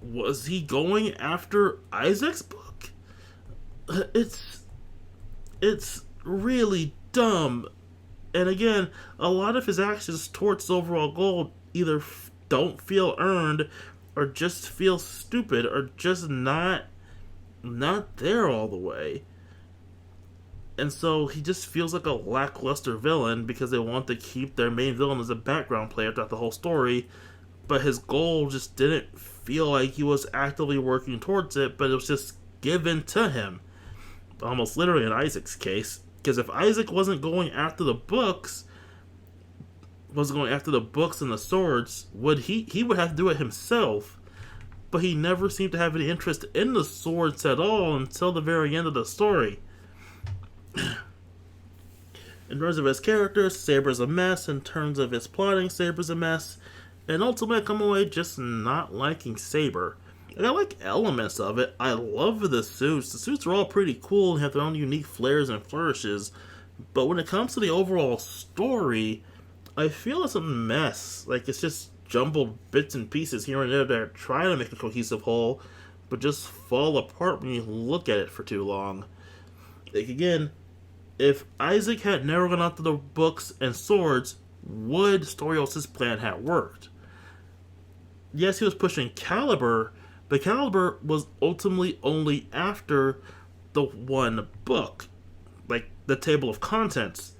Was he going after Isaac's book? It's really dumb. And again, a lot of his actions towards the overall goal either don't feel earned, or just feel stupid, or just not there all the way. And so he just feels like a lackluster villain because they want to keep their main villain as a background player throughout the whole story, but his goal just didn't feel like he was actively working towards it, but it was just given to him. Almost literally in Isaac's case, because if Isaac wasn't going after the books, and the swords, he would have to do it himself. But he never seemed to have any interest in the swords at all until the very end of the story. In terms of his character, Saber's a mess. In terms of his plotting, Saber's a mess. And ultimately, I come away just not liking Saber. And I like elements of it. I love the suits. The suits are all pretty cool and have their own unique flares and flourishes. But when it comes to the overall story, I feel it's a mess. Like, it's just jumbled bits and pieces here and there that are trying to make a cohesive whole, but just fall apart when you look at it for too long. Like, again, if Isaac had never gone after the books and swords, would Storios' plan have worked? Yes, he was pushing Caliber, but Caliber was ultimately only after the one book, like the table of contents.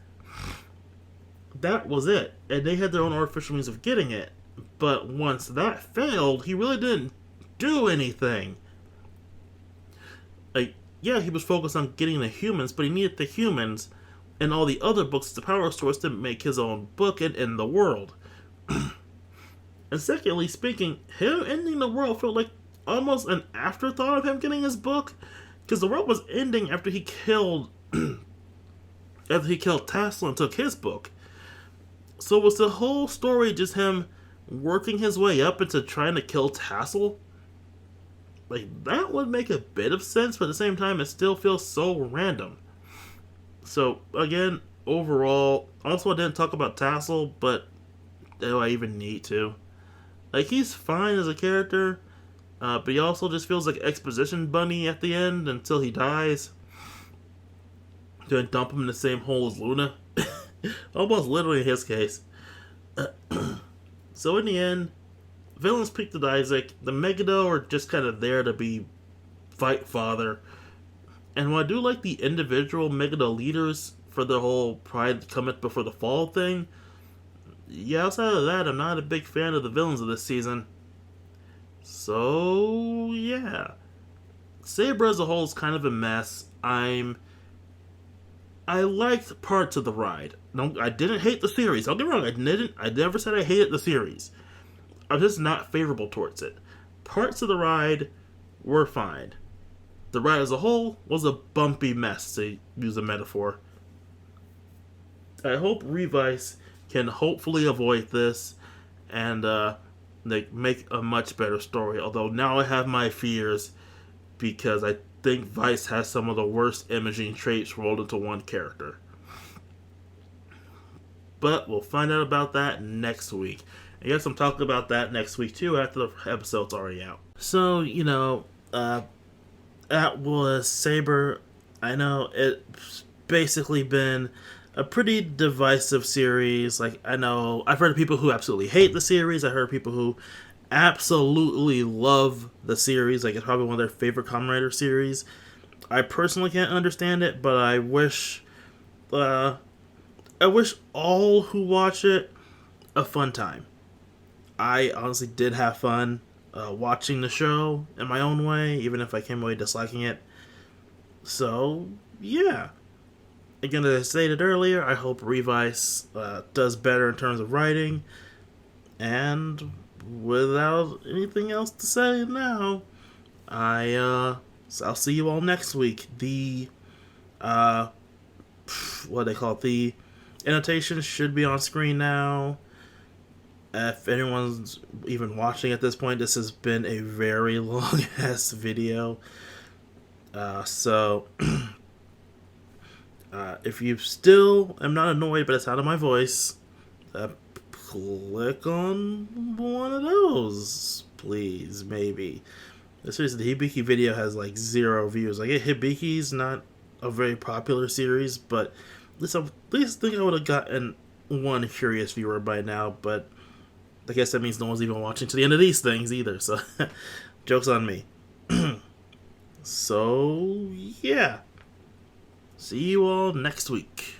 That was it, and they had their own artificial means of getting it. But once that failed, he really didn't do anything. Like, yeah, he was focused on getting the humans, but he needed the humans and all the other books as the power source to make his own book and end the world. And secondly, speaking, him ending the world felt like almost an afterthought of him getting his book, because the world was ending after he killed Tassel and took his book. So was the whole story just him working his way up into trying to kill Tassel? Like, that would make a bit of sense, but at the same time, it still feels so random. So, again, overall, also I didn't talk about Tassel, but do I even need to? Like, he's fine as a character, but he also just feels like exposition bunny at the end until he dies. Then dump him in the same hole as Luna. Almost literally in his case. So in the end, villains picked at Isaac. The Megiddo are just kind of there to be fight father. And while I do like the individual Megiddo leaders for the whole Pride cometh before the fall thing, yeah, outside of that, I'm not a big fan of the villains of this season. So, yeah. Saber as a whole is kind of a mess. I liked parts of the ride. No, I didn't hate the series. Don't get me wrong, I never said I hated the series. I'm just not favorable towards it. Parts of the ride were fine. The ride as a whole was a bumpy mess, to use a metaphor. I hope Revice can hopefully avoid this and they make a much better story. Although now I have my fears because I think Vice has some of the worst imaging traits rolled into one character. But we'll find out about that next week. I guess I'm talking about that next week too after the episode's already out. So, that was Saber. I know it's basically been a pretty divisive series. Like, I know I've heard of people who absolutely hate the series. I heard people who absolutely love the series. Like, it's probably one of their favorite Kamen Rider series. I personally can't understand it, but I wish all who watch it a fun time. I honestly did have fun watching the show in my own way, even if I came away disliking it. So, yeah. Again, as I stated earlier, I hope Revice does better in terms of writing. And without anything else to say now, I'll see you all next week. The what they call it, the annotation should be on screen now. If anyone's even watching at this point, this has been a very long ass video. So if you still am not annoyed by the sound of my voice, click on one of those, please, maybe. Seriously, the Hibiki video has like 0 views. Like, Hibiki's not a very popular series, but at least think I would have gotten one curious viewer by now, but I guess that means no one's even watching to the end of these things either, so joke's on me. So, yeah. See you all next week.